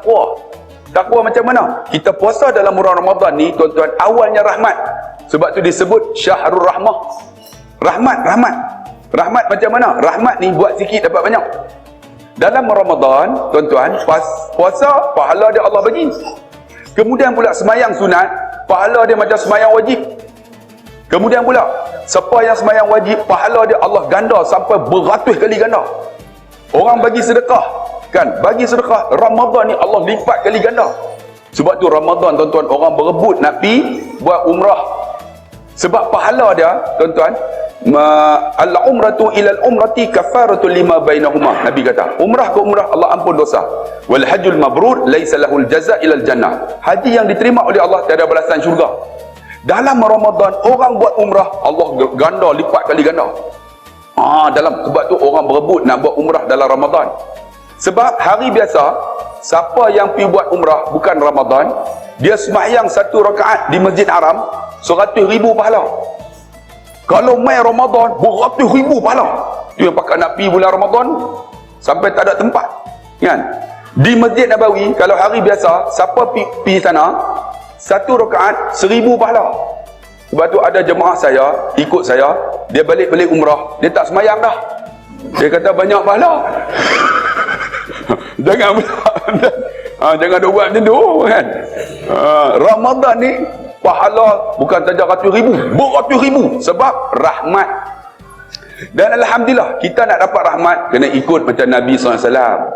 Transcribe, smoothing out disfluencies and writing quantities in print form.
takwa. Takwa macam mana? Kita puasa dalam bulan Ramadan ni, tuan-tuan, awalnya rahmat. Sebab tu disebut Syahrul Rahmah. Rahmat. Rahmat macam mana? Rahmat ni buat sikit dapat banyak. Dalam Ramadan, tuan-tuan, puasa, pahala dia Allah bagi. Kemudian pula semayang sunat, pahala dia macam semayang wajib. Kemudian pula, siapa yang semayang wajib, pahala dia Allah ganda sampai beratus kali ganda. Orang bagi sedekah, kan? Bagi sedekah, Ramadan ni Allah lipat kali ganda. Sebab tu Ramadan, tuan-tuan, orang berebut nak pergi buat umrah. Sebab pahala dia, tuan-tuan, al-umratu ilal umrati kafaratu lima bainahuma. Nabi kata, umrah ke umrah Allah ampun dosa. Wal hajjul mabrur laisa lahul jaza ilal jannah. Haji yang diterima oleh Allah tiada balasan syurga. Dalam Ramadan orang buat umrah, Allah ganda, lipat kali ganda. Sebab tu orang berebut nak buat umrah dalam Ramadan. Sebab hari biasa, siapa yang pergi buat umrah bukan Ramadan, dia sembahyang 1 rakaat di Masjid Haram 100,000 pahala. Kalau mai Ramadan, beratus ribu pahala. Tu yang pakat nak pergi bulan Ramadan sampai tak ada tempat, kan? Di Masjid Nabawi, kalau hari biasa, siapa pergi sana, 1 rakaat 1000 pahala. Sebab tu ada jemaah saya, ikut saya, dia balik umrah, dia tak semayang dah. Dia kata banyak pahala. Jangan jangan ada buat macam tu, kan? Ramadan ni pahala bukan saja ratus ribu, beratus ribu. Sebab rahmat. Dan Alhamdulillah, kita nak dapat rahmat kena ikut macam Nabi SAW.